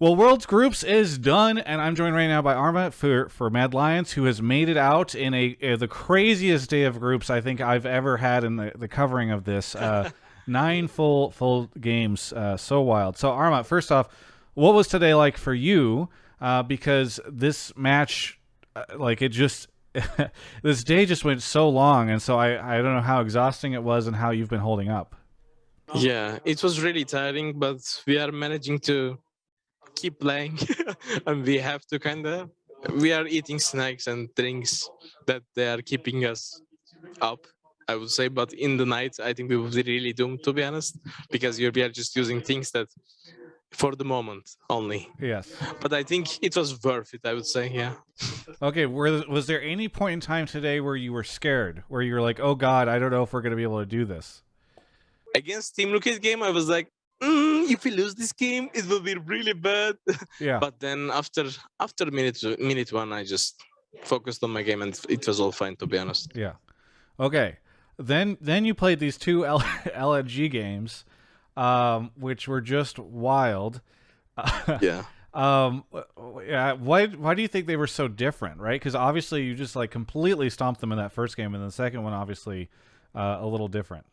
Well, World's Groups is done, and I'm joined right now by Armut for Mad Lions, who has made it out in the craziest day of groups I think I've ever had in the covering of this. 9 full games, so wild. So Armut, first off, what was today like for you? Because this match, like it just, this day just went so long, and so I don't know how exhausting it was and how you've been holding up. Yeah, it was really tiring, but we are managing to keep playing, and we have to we are eating snacks and drinks that they are keeping us up, I would say. But in the night, I think we will be really doomed, to be honest, because we are just using things that for the moment only. Yes. But I think it was worth it, I would say. Yeah. Okay, was there any point in time today where you were scared, where you were like, "Oh God, I don't know if we're going to be able to do this"? Against Team Rocket game, I was like, if we lose this game, it will be really bad. Yeah. But then after minute one, I just focused on my game, and it was all fine, to be honest. Yeah. Okay. Then you played these two LNG games, which were just wild. Yeah. Yeah. Why do you think they were so different? Right? Because obviously you just like completely stomped them in that first game, and the second one obviously a little different.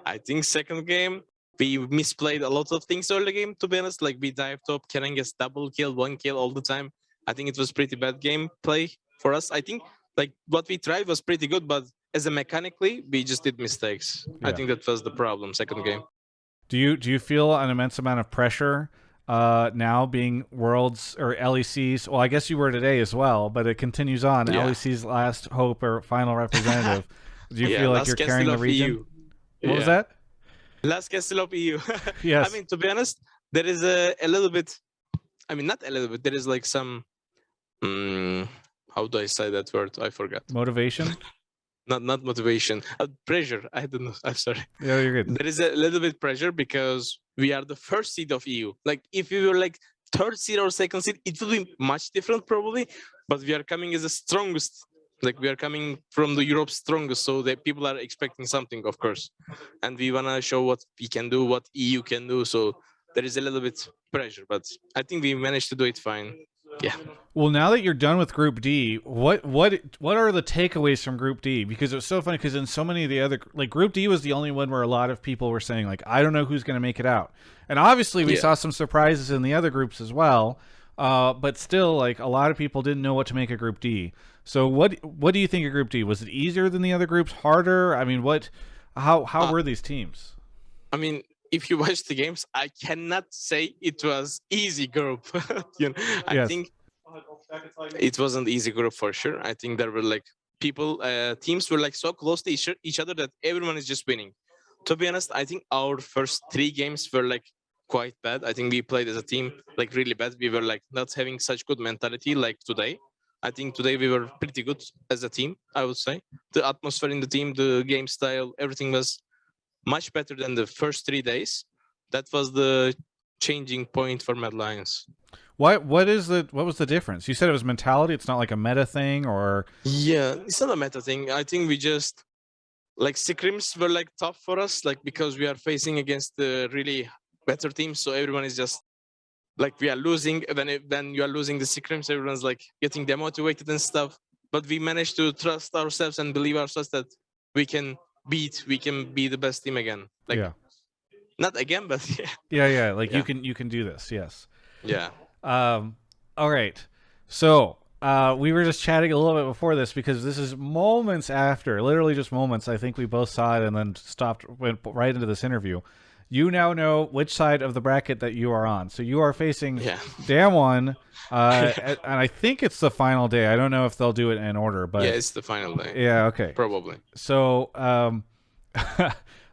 I think second game we misplayed a lot of things early game, to be honest. Like we dived top, Karen gets double kill, one kill all the time. I think it was pretty bad game play for us. I think like what we tried was pretty good, but as a mechanically, we just did mistakes. Yeah. I think that was the problem second game. Do you feel an immense amount of pressure now being Worlds or LEC's? Well, I guess you were today as well, but it continues on. Yeah. LEC's last hope or final representative. Do you Yeah, feel like last you're castle carrying the of region? EU. What was Yeah. that? Last castle of EU. Yes. I mean, to be honest, there is a little bit. I mean, not a little bit. There is like some. How do I say that word? I forgot. Motivation? Not motivation. Pressure. I don't know. I'm sorry. Yeah, you're good. There is a little bit pressure because we are the first seed of EU. Like if we were like third seed or second seed, it will be much different probably. But we are coming as the strongest. Like we are coming from the Europe's strongest, so that people are expecting something, of course, and we wanna show what we can do, what EU can do. So there is a little bit pressure, but I think we managed to do it fine. Yeah. Well, now that you're done with Group D, what are the takeaways from Group D? Because it was so funny because in so many of the other, like Group D was the only one where a lot of people were saying like, I don't know who's going to make it out, and obviously we saw some surprises in the other groups as well. But still, like a lot of people didn't know what to make of Group D. So what do you think of Group D? Was it easier than the other groups? Harder? I mean, how were these teams? I mean, if you watch the games, I cannot say it was easy group. You know, I think it wasn't easy group for sure. I think there were like teams were like so close to each other that everyone is just winning. To be honest, I think our first 3 games were like quite bad. I think we played as a team like really bad. We were like not having such good mentality like today. I think today we were pretty good as a team, I would say. The atmosphere in the team, the game style, everything was much better than the first 3 days. That was the changing point for Mad Lions. What was the difference? You said it was mentality. It's not like a meta thing, or yeah, it's not a meta thing. I think we just like scrims were like tough for us, like because we are facing against the really better teams. So everyone is just like we are losing. When you are losing the scrims, everyone's like getting demotivated and stuff. But we managed to trust ourselves and believe ourselves that we can be the best team again. Like yeah, not again, but yeah. yeah. Like Yeah. you can do this. Yes. Yeah. All right. So we were just chatting a little bit before this because this is moments after, literally just moments. I think we both saw it and then went right into this interview. You now know which side of the bracket that you are on. So you are facing Damwon, and I think it's the final day. I don't know if they'll do it in order, but yeah, it's the final day. Yeah, okay. Probably. So,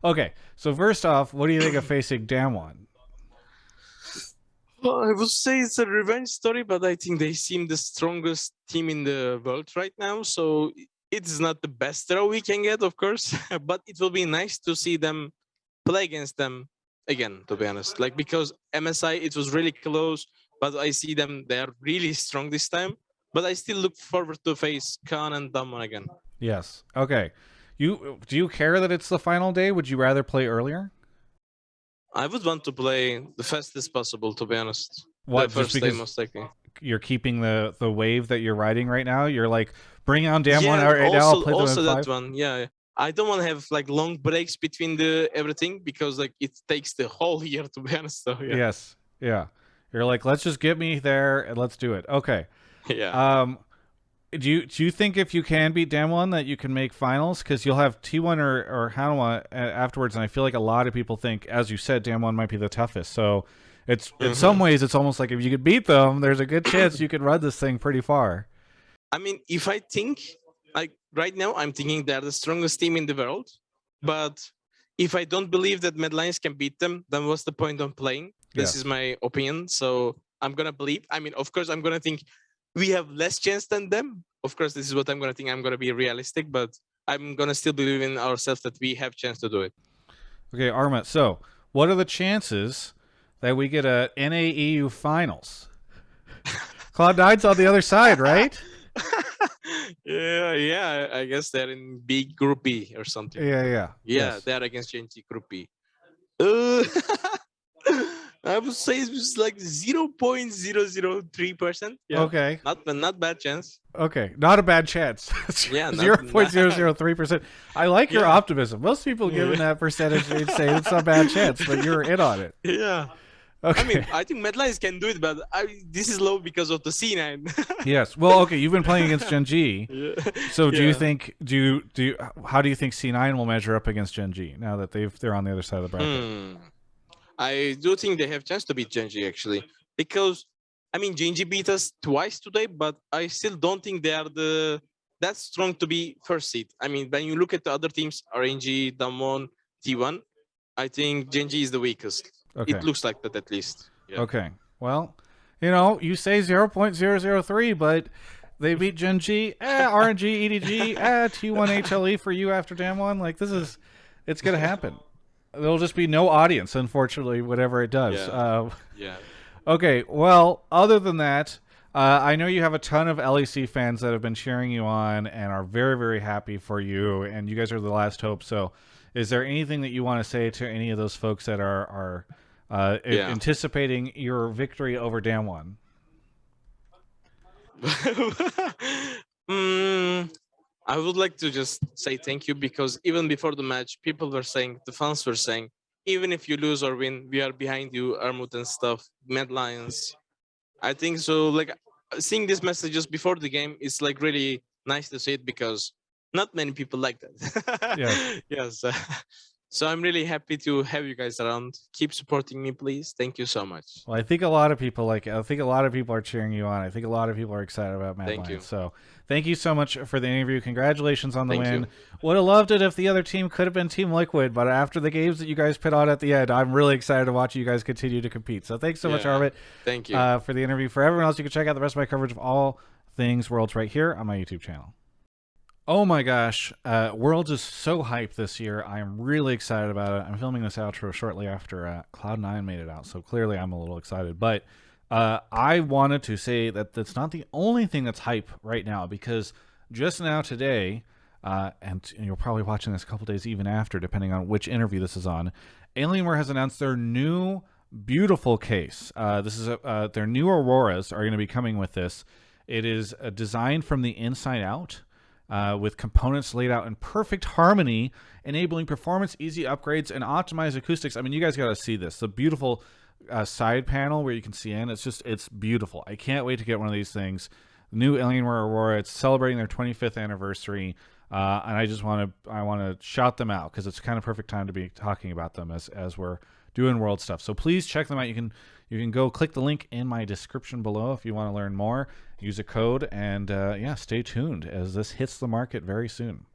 okay. So first off, what do you think of facing Damwon? Well, I would say it's a revenge story, but I think they seem the strongest team in the world right now. So it's not the best draw we can get, of course, but it will be nice to see them play against them again, to be honest. Like because MSI, it was really close, but I see them, they are really strong this time. But I still look forward to face Khan and Damwon again. Yes. Okay. Do you care that it's the final day? Would you rather play earlier? I would want to play the fastest possible, to be honest. What, The just first day, because most likely. you're keeping the wave that you're riding right now? You're like, bring on Damwon Yeah, right now. I'll play them in also that 5. one. Yeah, I don't want to have like long breaks between the everything because like it takes the whole year, to be honest. So yeah, Yes. Yeah. You're like, let's just get me there and let's do it. Okay. yeah. Um, do you think if you can beat Damwon that you can make finals? Because you'll have T1 or Hanwha afterwards, and I feel like a lot of people think, as you said, Damwon might be the toughest. So it's in some ways it's almost like if you could beat them, there's a good chance you could run this thing pretty far. I mean, if I think like right now, I'm thinking they're the strongest team in the world. But if I don't believe that Mad Lions can beat them, then what's the point of playing? This Yes. is my opinion. So I'm gonna believe. I mean, of course, I'm gonna think we have less chance than them. Of course, this is what I'm gonna think. I'm gonna be realistic, but I'm gonna still believe in ourselves that we have chance to do it. Okay, Armut. So what are the chances that we get a NAEU finals? Cloud9's on the other side, right? Yeah. I guess they're in big group B or something. Yeah. Yeah, Yes. they're against GNT group B. Uh, I would say it's like 0.003%. Yeah. Okay. Not bad chance. Okay, not a bad chance. Yeah, not- 0.003%. I like your Yeah. optimism. Most people given that percentage, they'd say it's a bad chance, but you're in on it. Yeah. Okay. I mean, I think MedLines can do it, but this is low because of the C9. Yes. Well, okay. You've been playing against Gen G. Yeah. So do Yeah. you think how do you think C9 will measure up against Gen G now that they're on the other side of the bracket? I do think they have chance to beat Genji actually, because I mean Genji beat us twice today, but I still don't think they are that strong to be first seed. I mean, when you look at the other teams, RNG, Damwon, T1, I think Genji is the weakest. Okay. It looks like that at least. Yeah. Okay. Well, you say 0.003, but they beat Gen G, RNG, EDG, T1 HLE for you after Damwon. Like it's gonna happen. There'll just be no audience, unfortunately, whatever it does. Yeah. Yeah. Okay, well, other than that, I know you have a ton of LEC fans that have been cheering you on and are very, very happy for you, and you guys are the last hope. So is there anything that you want to say to any of those folks that are anticipating your victory over Damwon? I would like to just say thank you, because even before the match, people were saying, the fans were saying, even if you lose or win, we are behind you, Armut and stuff, Mad Lions. I think so. Like seeing these messages before the game is like really nice to see it, because not many people like that. Yeah. Yes. So I'm really happy to have you guys around. Keep supporting me, please. Thank you so much. Well, I think a lot of people like it. I think a lot of people are cheering you on. I think a lot of people are excited about Mad Thank Lions. you. So thank you so much for the interview. Congratulations on the Thank win. you. Would have loved it if the other team could have been Team Liquid, but after the games that you guys put on at the end, I'm really excited to watch you guys continue to compete. So thanks so much, Yeah. Armut, Thank you. for the interview. For everyone else, you can check out the rest of my coverage of all things Worlds right here on my YouTube channel. Oh my gosh, Worlds is so hyped this year. I'm really excited about it. I'm filming this outro shortly after Cloud9 made it out, so clearly I'm a little excited. But I wanted to say that that's not the only thing that's hype right now, because just now today, and you're probably watching this a couple days even after, depending on which interview this is on, Alienware has announced their new beautiful case. This is their new Auroras are going to be coming with this. It is designed from the inside out. With components laid out in perfect harmony, enabling performance, easy upgrades, and optimized acoustics. I mean, you guys got to see this. The beautiful side panel where you can see in. It's beautiful. I can't wait to get one of these things. The new Alienware Aurora. It's celebrating their 25th anniversary, and I want to shout them out because it's kind of perfect time to be talking about them as we're doing World stuff. So please check them out. You can go click the link in my description below if you want to learn more. Use a code, and yeah, stay tuned as this hits the market very soon.